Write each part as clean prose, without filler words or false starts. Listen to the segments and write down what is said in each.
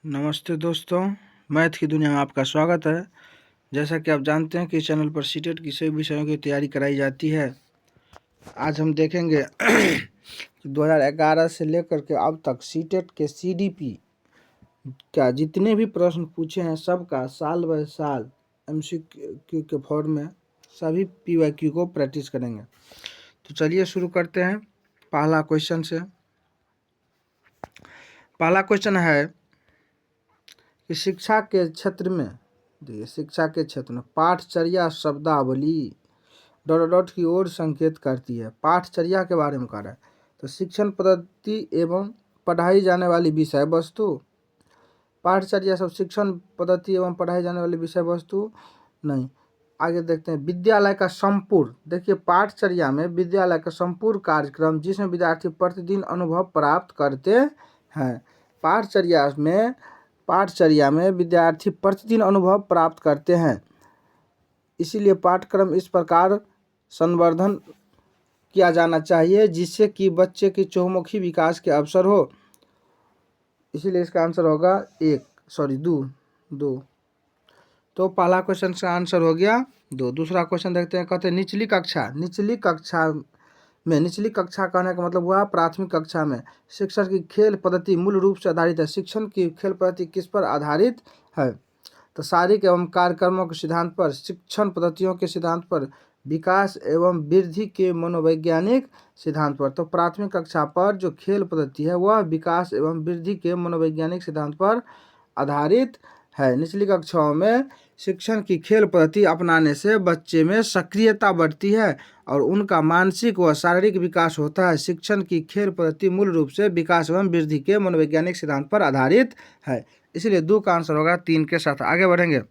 नमस्ते दोस्तों, मैथ की दुनिया में आपका स्वागत है। जैसा कि आप जानते हैं कि इस चैनल पर सीटेट की सभी विषयों की तैयारी कराई जाती है। आज हम देखेंगे 2011 से लेकर के अब तक सीटेट के सीडीपी का जितने भी प्रश्न पूछे हैं सबका साल बाय साल एमसीक्यू के फॉर्म में सभी पीवाईक्यू को प्रैक्टिस करेंगे। तो चलिए शुरू करते हैं पहला क्वेश्चन से। पहला क्वेश्चन है कि शिक्षा के क्षेत्र में पाठचर्या शब्दावली डॉट की ओर संकेत करती है। पाठचर्या के बारे में कह रहा है तो शिक्षण पद्धति एवं पढ़ाई जाने वाली विषय वस्तु। पाठचर्या सब शिक्षण पद्धति एवं पढ़ाई जाने वाली विषय वस्तु नहीं। आगे देखते हैं विद्यालय का संपूर्ण। देखिए पाठचर्या में विद्यालय का संपूर्ण कार्यक्रम जिसमें विद्यार्थी प्रतिदिन अनुभव प्राप्त करते हैं। पाठचर्या में विद्यार्थी प्रतिदिन अनुभव प्राप्त करते हैं, इसीलिए पाठ्यक्रम इस प्रकार संवर्धन किया जाना चाहिए जिससे कि बच्चे की चहुमुखी विकास के अवसर हो। इसीलिए इसका आंसर होगा दो। तो पहला क्वेश्चन का आंसर हो गया दो। दूसरा क्वेश्चन देखते हैं। कहते हैं निचली कक्षा कहने का मतलब हुआ प्राथमिक कक्षा में शिक्षण की खेल पद्धति मूल रूप से आधारित है। शिक्षण की खेल पद्धति किस पर आधारित है? तो शारीरिक एवं कार्यक्रमों के सिद्धांत पर, शिक्षण पद्धतियों के सिद्धांत पर, विकास एवं वृद्धि के मनोवैज्ञानिक सिद्धांत पर। तो प्राथमिक कक्षा पर जो खेल पद्धति है वह विकास एवं वृद्धि के मनोवैज्ञानिक सिद्धांत पर आधारित है। निचली कक्षाओं में शिक्षण की खेल पद्धति अपनाने से बच्चे में सक्रियता बढ़ती है और उनका मानसिक व शारीरिक विकास होता है। शिक्षण की खेल पद्धति मूल रूप से विकास एवं वृद्धि के मनोवैज्ञानिक सिद्धांत पर आधारित है। इसलिए 2 का आंसर होगा 3 के साथ। आगे बढ़ेंगे।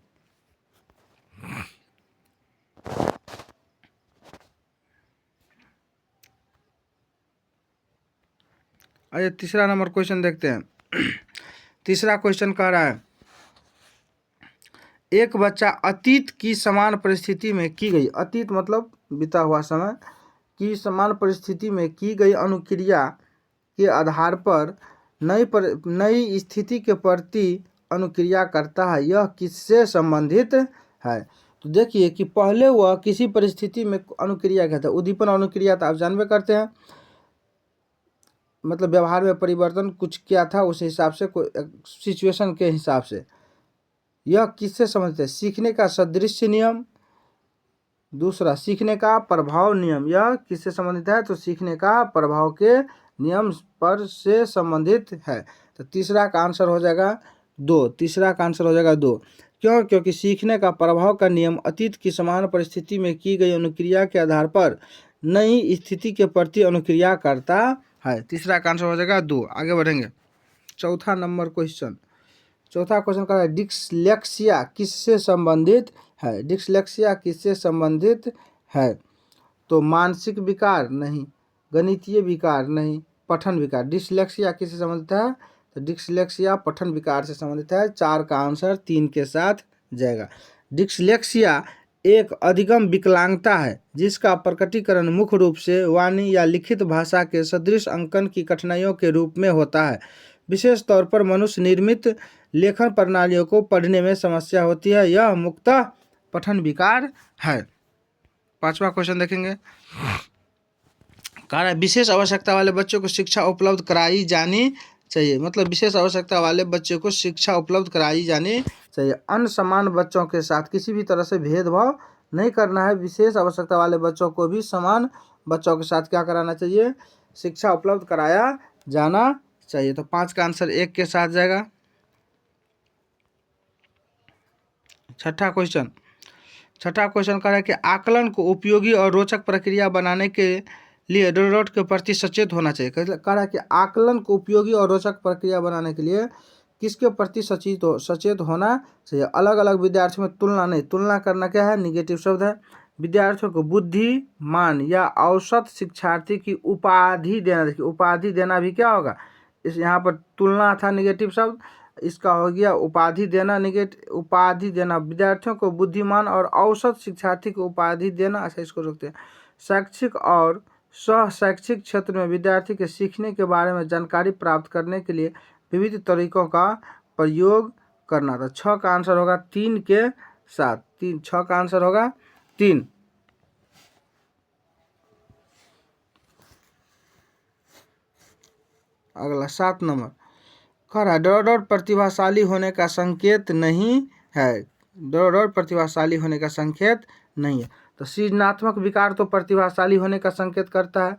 आइए तीसरा नंबर क्वेश्चन देखते हैं। तीसरा क्वेश्चन कह रहा है एक बच्चा अतीत की समान परिस्थिति में की गई, अतीत मतलब बीता हुआ समय की समान परिस्थिति में की गई अनुक्रिया के आधार पर नई स्थिति के प्रति अनुक्रिया करता है। यह किससे संबंधित है? तो देखिए कि पहले वह किसी परिस्थिति में अनुक्रिया कहता है। उद्दीपन अनुक्रिया तो आप जानबे करते हैं, मतलब व्यवहार में परिवर्तन कुछ किया था उस हिसाब से, कोई सिचुएशन के हिसाब से। यह किससे संबंधित है? सीखने का सदृश्य नियम। दूसरा सीखने का प्रभाव नियम। यह किससे संबंधित है? तो सीखने का प्रभाव के नियम पर से संबंधित है। तो तीसरा का आंसर हो जाएगा 2। क्यों? क्योंकि सीखने का प्रभाव का नियम अतीत की समान परिस्थिति में की गई अनुक्रिया के आधार पर नई स्थिति के प्रति अनुक्रिया करता है। तीसरा का आंसर हो जाएगा 2। आगे बढ़ेंगे। चौथा क्वेश्चन का है डिस्लेक्सिया किससे संबंधित है? डिस्लेक्सिया किससे संबंधित है? तो मानसिक विकार नहीं, गणितीय विकार नहीं, पठन विकार। डिस्लेक्सिया किससे संबंधित है? तो डिस्लेक्सिया पठन विकार से संबंधित है। 4 का आंसर 3 के साथ जाएगा। डिस्लेक्सिया एक अधिगम विकलांगता है जिसका प्रकटीकरण मुख्य रूप से वाणी या लिखित भाषा के सदृश अंकन की कठिनाइयों के रूप में होता है। विशेष तौर पर मनुष्य निर्मित लेखन प्रणालियों को पढ़ने में समस्या होती है। यह मुख्यतः पठन विकार है। 5वां क्वेश्चन देखेंगे। कह रहा है विशेष आवश्यकता वाले बच्चों को शिक्षा उपलब्ध कराई जानी चाहिए। मतलब विशेष आवश्यकता वाले बच्चों को शिक्षा उपलब्ध कराई जानी चाहिए। अन्य समान बच्चों के साथ किसी भी तरह से भेदभाव नहीं करना है। विशेष आवश्यकता वाले बच्चों को भी समान बच्चों के साथ क्या कराना चाहिए? शिक्षा उपलब्ध कराया जाना चाहिए। तो 5 का आंसर 1 के साथ जाएगा। छठा क्वेश्चन कह रहा है कि आकलन को उपयोगी और रोचक प्रक्रिया बनाने के लिए डॉट के प्रति सचेत होना चाहिए। कह रहा है कि आकलन को उपयोगी और रोचक प्रक्रिया बनाने के लिए किसके प्रति सचेत होना चाहिए? अलग अलग विद्यार्थियों में तुलना नहीं। तुलना करना क्या है? निगेटिव शब्द है। विद्यार्थियों को बुद्धिमान या औसत शिक्षार्थी की उपाधि देना। देखिए उपाधि देना भी क्या होगा? इस यहाँ पर तुलना था निगेटिव शब्द, इसका हो गया उपाधि देना। उपाधि देना, विद्यार्थियों को बुद्धिमान और औसत शिक्षार्थी को उपाधि देना। अच्छा इसको रोकते हैं। शैक्षिक और सह शैक्षिक क्षेत्र में विद्यार्थी के सीखने के बारे में जानकारी प्राप्त करने के लिए विविध तरीकों का प्रयोग करना। तो 6 का आंसर होगा 3 के साथ। 6 का आंसर होगा 3। अगला 7 नंबर कह रहा है डर प्रतिभाशाली होने का संकेत नहीं है। डर प्रतिभाशाली होने का संकेत नहीं है। तो सृजनात्मक विकार तो प्रतिभाशाली होने का संकेत करता है।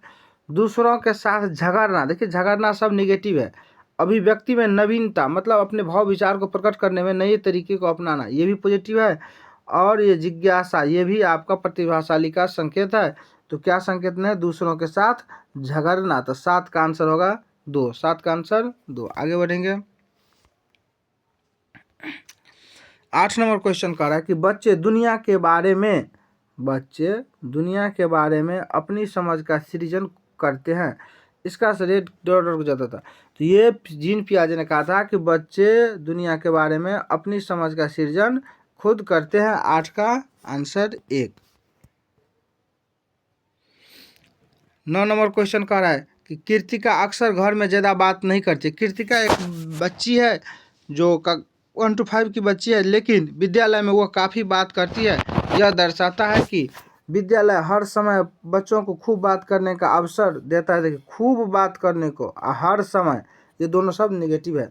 दूसरों के साथ झगड़ना, देखिए झगड़ना सब निगेटिव है। अभिव्यक्ति में नवीनता मतलब अपने भाव विचार को प्रकट करने में नए तरीके को अपनाना, ये भी पॉजिटिव है। और ये जिज्ञासा, ये भी आपका प्रतिभाशाली का संकेत है। तो क्या संकेत है? दूसरों के साथ झगड़ना। तो 7 का आंसर होगा 2। 7 का आंसर 2। आगे बढ़ेंगे। 8 नंबर क्वेश्चन कह रहा है कि बच्चे दुनिया के बारे में अपनी समझ का सृजन करते हैं। इसका श्रेय डॉटर को जाता था। तो ये जीन पियाजे ने कहा था कि बच्चे दुनिया के बारे में अपनी समझ का सृजन खुद करते हैं। 8 का आंसर 1। 9 नंबर क्वेश्चन कह रहा है कि कृतिका अक्सर घर में ज़्यादा बात नहीं करती। कृतिका एक बच्ची है जो 1 to 5 की बच्ची है, लेकिन विद्यालय में वो काफ़ी बात करती है। यह दर्शाता है कि विद्यालय हर समय बच्चों को खूब बात करने का अवसर देता है। देखिए खूब बात करने को, हर समय, ये दोनों सब निगेटिव है।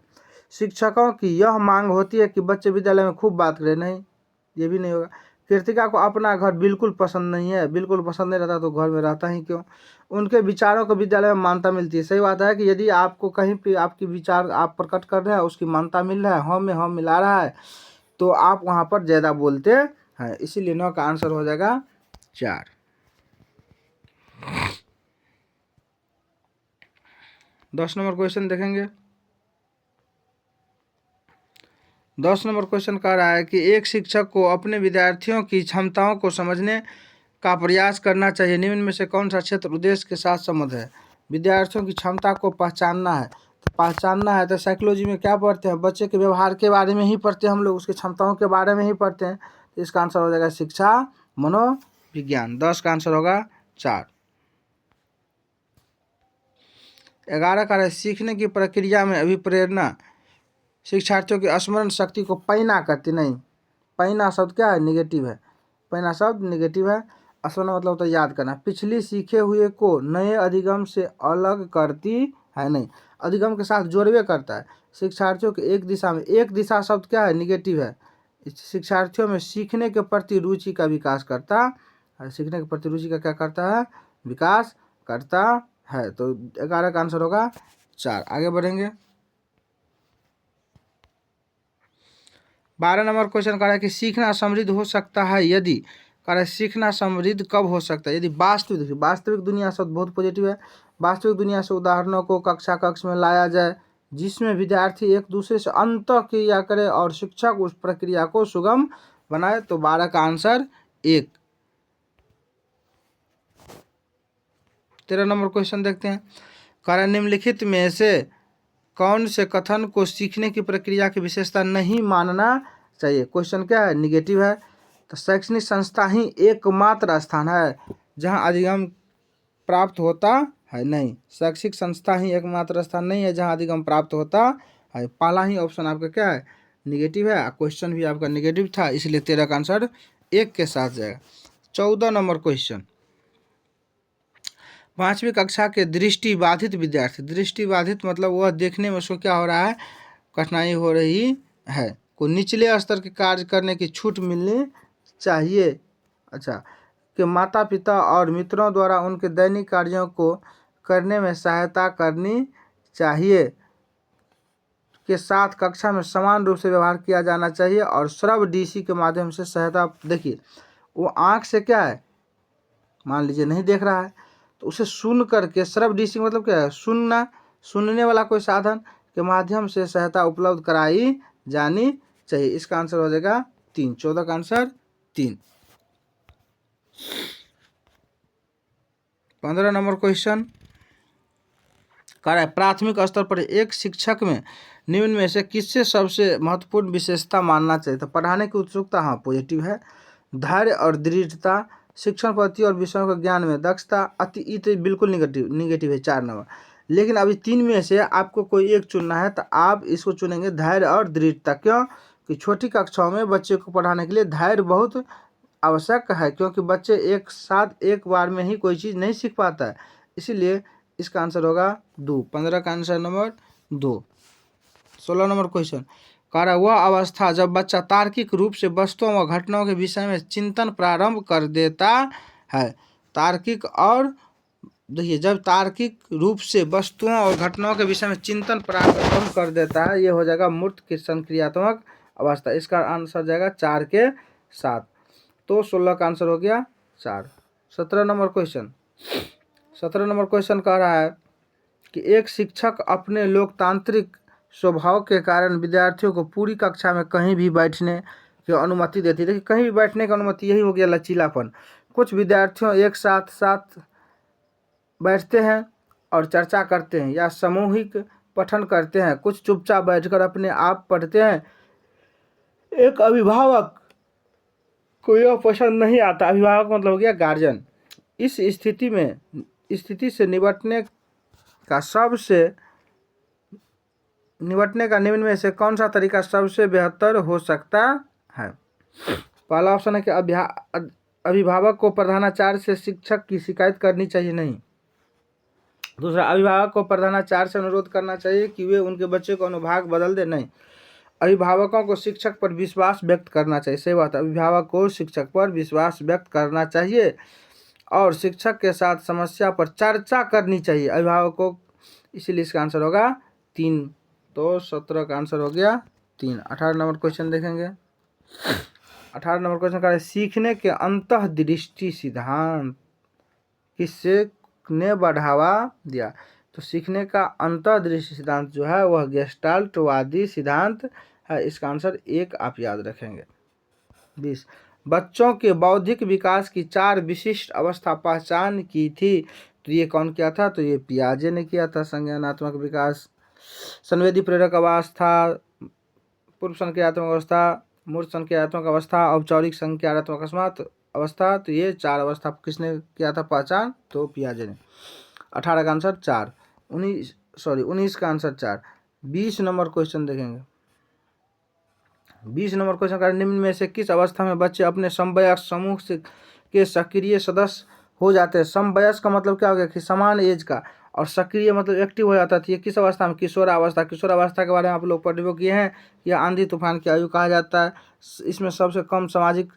शिक्षकों की यह मांग होती है कि बच्चे विद्यालय में खूब बात करें, नहीं, ये भी नहीं होगा। कृतिका को अपना घर बिल्कुल पसंद नहीं है। बिल्कुल पसंद नहीं रहता तो घर में रहता ही क्यों। उनके विचारों को विद्यालय में मान्यता मिलती है। सही बात है कि यदि आपको कहीं पे आपकी विचार आप प्रकट कर रहे हैं, उसकी मान्यता मिल रहा है, हम में हम मिला रहा है, तो आप वहाँ पर ज़्यादा बोलते हैं। इसीलिए 9 का आंसर हो जाएगा 4। 10 नंबर क्वेश्चन देखेंगे। 10 नंबर क्वेश्चन कह रहा है कि एक शिक्षक को अपने विद्यार्थियों की क्षमताओं को समझने का प्रयास करना चाहिए। निम्न में से कौन सा क्षेत्र उद्देश्य के साथ संबद्ध है? विद्यार्थियों की क्षमता को पहचानना है। तो पहचानना है तो साइकोलॉजी में क्या पढ़ते हैं? बच्चे के व्यवहार के बारे में ही पढ़ते हैं हम लोग, उसकी क्षमताओं के बारे में ही पढ़ते हैं। तो इसका आंसर हो जाएगा शिक्षा मनोविज्ञान। 10 का आंसर होगा 4। 11 का है सीखने की प्रक्रिया में अभिप्रेरणा शिक्षार्थियों की स्मरण शक्ति को पैना करती नहीं। पैना शब्द क्या है? निगेटिव है। पैना शब्द निगेटिव है। स्मरण मतलब होता है याद करना। पिछली सीखे हुए को नए अधिगम से अलग करती है नहीं, अधिगम के साथ जोड़वे करता है। शिक्षार्थियों के एक दिशा में, एक दिशा शब्द क्या है? निगेटिव है। शिक्षार्थियों में सीखने के प्रति रुचि का विकास करता है। सीखने के प्रति रुचि का क्या करता है? विकास करता है। तो 11 का आंसर होगा 4। आगे बढ़ेंगे। 12 नंबर क्वेश्चन कह रहा है कि सीखना समृद्ध हो सकता है यदि, कह रहा है सीखना समृद्ध कब हो सकता है? यदि वास्तविक दुनिया शब्द बहुत पॉजिटिव है। वास्तविक दुनिया से उदाहरणों को कक्ष में लाया जाए जिसमें विद्यार्थी एक दूसरे से अंतःक्रिया करे और शिक्षक उस प्रक्रिया को सुगम बनाए। तो 12 का आंसर 1। 13 नंबर क्वेश्चन देखते हैं। कह रहा है निम्नलिखित में से कौन से कथन को सीखने की प्रक्रिया की विशेषता नहीं मानना चाहिए? क्वेश्चन क्या है? निगेटिव है। तो शैक्षणिक संस्था ही एकमात्र स्थान है जहां अधिगम प्राप्त होता है नहीं। शैक्षिक संस्था ही एकमात्र स्थान नहीं है जहां अधिगम प्राप्त होता है। पहला ही ऑप्शन आपका क्या है? निगेटिव है। क्वेश्चन भी आपका निगेटिव था, इसलिए 13 का आंसर 1 के साथ जाएगा। 14 नंबर क्वेश्चन, 5वीं कक्षा के दृष्टिबाधित विद्यार्थी, दृष्टिबाधित मतलब वह देखने में उसको क्या हो रहा है? कठिनाई हो रही है, को निचले स्तर के कार्य करने की छूट मिलनी चाहिए। अच्छा, कि माता पिता और मित्रों द्वारा उनके दैनिक कार्यों को करने में सहायता करनी चाहिए, के साथ कक्षा में समान रूप से व्यवहार किया जाना चाहिए और श्रव डीसी के माध्यम से सहायता। देखिए वो आँख से क्या है, मान लीजिए नहीं देख रहा है, तो उसे सुन करके, श्रव डीसी मतलब क्या है? सुनना, सुनने वाला कोई साधन के माध्यम से सहायता उपलब्ध कराई जानी चाहिए। इसका आंसर हो जाएगा 3। 14 का आंसर 3। 15 नंबर क्वेश्चन कह रहा है प्राथमिक स्तर पर एक शिक्षक में निम्न में से किससे सबसे महत्वपूर्ण विशेषता मानना चाहिए? तो पढ़ाने की उत्सुकता, हाँ पॉजिटिव है। धैर्य और दृढ़ता, शिक्षण पद्धति और विषयों के ज्ञान में दक्षता, अति बिल्कुल निगेटिव है। 4 नंबर, लेकिन अभी 3 में से आपको कोई एक चुनना है, तो आप इसको चुनेंगे धैर्य और दृढ़ता। क्यों कि छोटी कक्षाओं में बच्चे को पढ़ाने के लिए धैर्य बहुत आवश्यक है, क्योंकि बच्चे एक साथ एक बार में ही कोई चीज़ नहीं सीख पाता है। इसीलिए इसका आंसर होगा 2। 15 का आंसर नंबर 2। 16 नंबर क्वेश्चन कह रहा है वह अवस्था जब बच्चा तार्किक रूप से वस्तुओं व घटनाओं के विषय में चिंतन प्रारंभ कर देता है। तार्किक और देखिए, जब तार्किक रूप से वस्तुओं और घटनाओं के विषय में चिंतन प्रारंभ कर देता है, ये हो जाएगा मूर्त संक्रियात्मक अवस्था। इसका आंसर जाएगा 4 के 7। तो 16 का आंसर हो गया 4। 17 नंबर क्वेश्चन 17 नंबर क्वेश्चन कह रहा है कि एक शिक्षक अपने लोकतांत्रिक स्वभाव के कारण विद्यार्थियों को पूरी कक्षा में कहीं भी बैठने की अनुमति देती है। देखिए, कहीं भी बैठने की अनुमति, यही हो गया लचीलापन। कुछ विद्यार्थियों एक साथ बैठते हैं और चर्चा करते हैं या सामूहिक पठन करते हैं, कुछ चुपचाप बैठकर अपने आप पढ़ते हैं। एक अभिभावक को यह पसंद नहीं आता। अभिभावक मतलब हो गया गार्जियन। इस स्थिति से निपटने का निम्न में से कौन सा तरीका सबसे बेहतर हो सकता है? पहला ऑप्शन है कि अभिभावक को प्रधानाचार्य से शिक्षक की शिकायत करनी चाहिए नहीं। दूसरा, अभिभावक को प्रधानाचार्य से अनुरोध करना चाहिए कि वे उनके बच्चे को अनुभाग बदल दे नहीं। अभिभावकों को शिक्षक पर विश्वास व्यक्त करना चाहिए। सही बात है, अभिभावक को शिक्षक पर विश्वास व्यक्त करना चाहिए और शिक्षक के साथ समस्या पर चर्चा करनी चाहिए अभिभावक को। इसीलिए इसका आंसर होगा 3। तो 17 का आंसर हो गया 3। 18 नंबर क्वेश्चन देखेंगे। 18 नंबर क्वेश्चन का सीखने के अंतःदृष्टि सिद्धांत किससे ने बढ़ावा दिया? तो सीखने का अंतःदृष्टि सिद्धांत जो है वह गेस्टाल्टवादी सिद्धांत है। इसका आंसर 1 आप याद रखेंगे। 20 बच्चों के बौद्धिक विकास की 4 विशिष्ट अवस्था पहचान की थी, तो ये कौन किया था? तो ये पियाजे ने किया था। संज्ञानात्मक विकास, संवेदी प्रेरक अवस्था, पूर्व संज्ञानात्मक अवस्था, मूर्त संज्ञानात्मक अवस्था, औपचारिक संज्ञानात्मक अवस्था। तो ये 4 अवस्था किसने किया था पहचान? तो पियाजे ने। 18 का आंसर 4। 19 का आंसर 4। 20 नंबर क्वेश्चन देखेंगे। 20 नंबर क्वेश्चन का निम्न में से किस अवस्था में बच्चे अपने समवयस्क समूह के सक्रिय सदस्य हो जाते हैं? समवयस्क का मतलब क्या हो गया कि समान एज का, और सक्रिय मतलब एक्टिव हो जाता था। ये किस अवस्था में? किशोरावस्था। किशोरावस्था के बारे में आप लोग पढ़ किए हैं। यह आंधी तूफान की आयु कहा जाता है। इसमें सबसे कम सामाजिक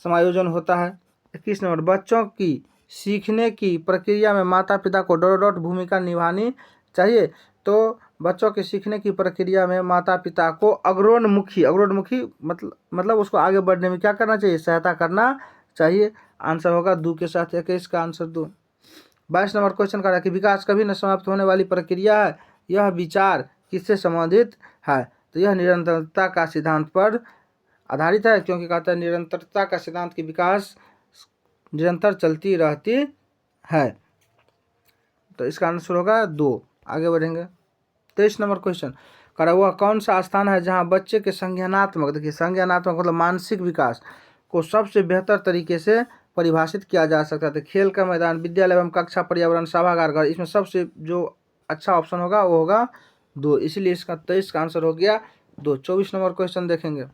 समायोजन होता है। 21 नंबर बच्चों की सीखने की प्रक्रिया में माता पिता को भूमिका निभानी चाहिए। तो बच्चों के सीखने की प्रक्रिया में माता पिता को अग्रोन्मुखी मतलब उसको आगे बढ़ने में क्या करना चाहिए? सहायता करना चाहिए। आंसर होगा 2 के साथ 21 का आंसर 2। 22 नंबर क्वेश्चन का कि विकास कभी न समाप्त होने वाली प्रक्रिया है, यह विचार किससे संबंधित है? तो यह निरंतरता का सिद्धांत पर आधारित है, क्योंकि कहता है निरंतरता का सिद्धांत की विकास निरंतर चलती रहती है। तो इसका आंसर होगा 2। आगे बढ़ेंगे। 23 नंबर क्वेश्चन कह रहा वह कौन सा स्थान है जहां बच्चे के संज्ञानात्मक, देखिए संज्ञानात्मक मतलब मानसिक विकास को सबसे बेहतर तरीके से परिभाषित किया जा सकता है? तो खेल का मैदान, विद्यालय एवं कक्षा, पर्यावरण, सभागार, घर। इसमें सबसे जो अच्छा ऑप्शन होगा वो होगा 2। इसीलिए इसका 23 का आंसर हो गया 2। 24 नंबर क्वेश्चन देखेंगे।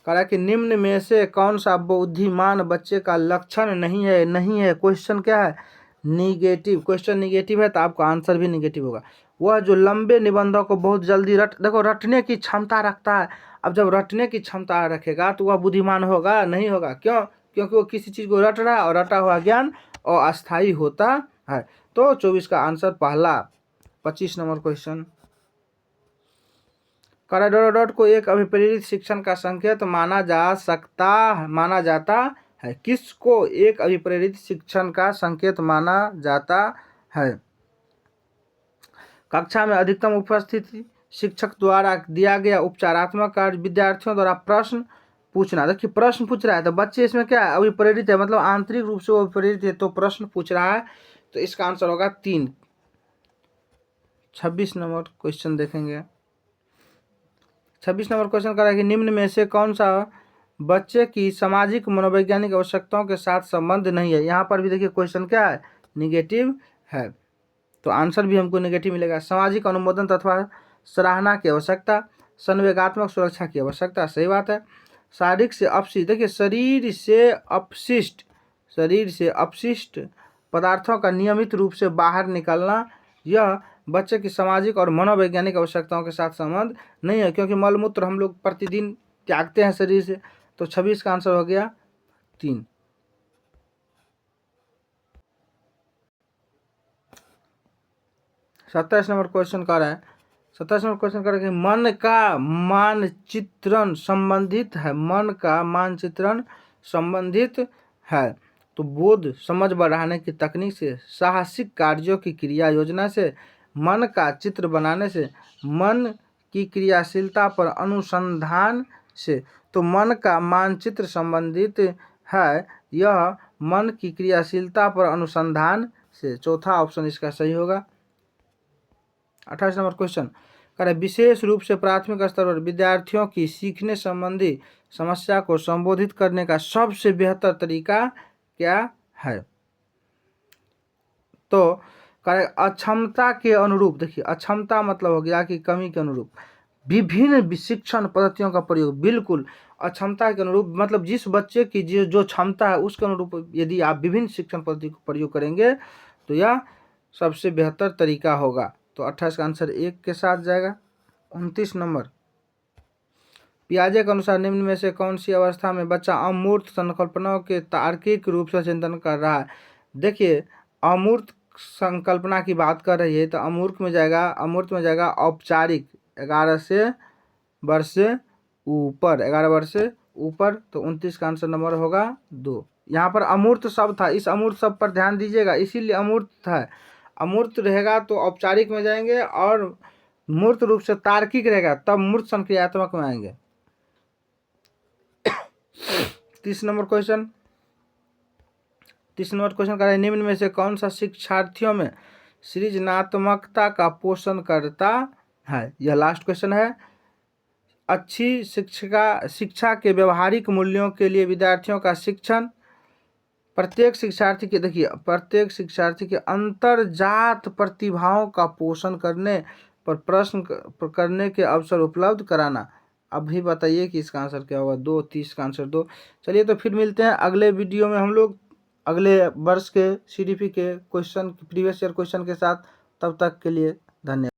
कह रहा है कि निम्न में से कौन सा बुद्धिमान बच्चे का लक्षण नहीं है? क्वेश्चन क्या है? निगेटिव। क्वेश्चन निगेटिव है तो आपका आंसर भी निगेटिव होगा। वह जो लंबे निबंधों को बहुत जल्दी रटने की क्षमता रखता है। अब जब रटने की क्षमता रखेगा तो वह बुद्धिमान होगा? नहीं होगा। क्यों? क्योंकि वो किसी चीज़ को रट रहा है, और रटा हुआ ज्ञान अस्थायी होता है। तो 24 का आंसर पहला। 25 नंबर क्वेश्चन डॉट को एक अभिप्रेरित शिक्षण का संकेत माना जाता है। किसको एक अभिप्रेरित शिक्षण का संकेत माना जाता है? कक्षा में अधिकतम उपस्थिति, शिक्षक द्वारा दिया गया उपचारात्मक कार्य, विद्यार्थियों द्वारा प्रश्न पूछना। देखिए प्रश्न पूछ रहा है तो बच्चे इसमें क्या है? अभिप्रेरित है, मतलब आंतरिक रूप से वो अभिप्रेरित है, तो प्रश्न पूछ रहा है। तो इसका आंसर होगा 3। 26 नंबर क्वेश्चन देखेंगे। 26 नंबर क्वेश्चन कर रहा है कि निम्न में से कौन सा बच्चे की सामाजिक मनोवैज्ञानिक आवश्यकताओं के साथ संबंध नहीं है? यहाँ पर भी देखिए क्वेश्चन क्या है? निगेटिव है, तो आंसर भी हमको नेगेटिव मिलेगा। सामाजिक अनुमोदन तथा सराहना की आवश्यकता, संवेगात्मक सुरक्षा की आवश्यकता, सही बात है। शारीरिक से अपशिष्ट, देखिए शरीर से अपशिष्ट पदार्थों का नियमित रूप से बाहर निकलना, यह बच्चे की सामाजिक और मनोवैज्ञानिक आवश्यकताओं के साथ संबंध नहीं है, क्योंकि मलमूत्र हम लोग प्रतिदिन त्यागते हैं शरीर से। तो 26 का आंसर हो गया 3। 27 नंबर क्वेश्चन कर रहा है, 27 नंबर क्वेश्चन कर रहा है कि मन का मानचित्रण संबंधित है, मन का मानचित्रण संबंधित है। तो बोध समझ बढ़ाने की तकनीक से, साहसिक कार्यों की क्रिया योजना से, मन का चित्र बनाने से, मन की क्रियाशीलता पर अनुसंधान से। तो मन का मानचित्र संबंधित है, यह मन की क्रियाशीलता पर अनुसंधान से। चौथा ऑप्शन इसका सही होगा। 28 नंबर क्वेश्चन कह रहे विशेष रूप से प्राथमिक स्तर पर विद्यार्थियों की सीखने संबंधी समस्या को संबोधित करने का सबसे बेहतर तरीका क्या है। तो कह रहे अक्षमता के अनुरूप, देखिए अक्षमता मतलब हो गया कि कमी के अनुरूप विभिन्न शिक्षण पद्धतियों का प्रयोग। बिल्कुल अक्षमता के अनुरूप मतलब जिस बच्चे की जो क्षमता है उसके अनुरूप यदि आप विभिन्न शिक्षण पद्धति को प्रयोग करेंगे तो यह सबसे बेहतर तरीका होगा। तो 28 का आंसर 1 के साथ जाएगा। 29 नंबर पियाजे के अनुसार निम्न में से कौन सी अवस्था में बच्चा अमूर्त संकल्पनाओं के तार्किक रूप से चिंतन कर रहा है। देखिए अमूर्त संकल्पना की बात कर रही है तो अमूर्त में जाएगा औपचारिक 11 वर्ष से ऊपर, 11 वर्ष से ऊपर। तो 29 का आंसर नंबर होगा 2। यहाँ पर अमूर्त शब्द था, इस अमूर्त शब्द पर ध्यान दीजिएगा, इसीलिए अमूर्त था। अमूर्त रहेगा तो औपचारिक में जाएंगे और मूर्त रूप से तार्किक रहेगा तब मूर्त संक्रियात्मक में आएंगे। 30 नंबर क्वेश्चन कर रहे हैं निम्न में से कौन सा शिक्षार्थियों में सृजनात्मकता का पोषण करता है। यह लास्ट क्वेश्चन है। अच्छी शिक्षा के व्यवहारिक मूल्यों के लिए विद्यार्थियों का शिक्षण। प्रत्येक शिक्षार्थी के अंतर्जात प्रतिभाओं का पोषण करने पर प्रश्न करने के अवसर उपलब्ध कराना। अभी बताइए कि इसका आंसर क्या होगा। 2, 30 का आंसर 2। चलिए तो फिर मिलते हैं अगले वीडियो में हम लोग अगले वर्ष के CDP के क्वेश्चन, प्रीवियस ईयर क्वेश्चन के साथ। तब तक के लिए धन्यवाद।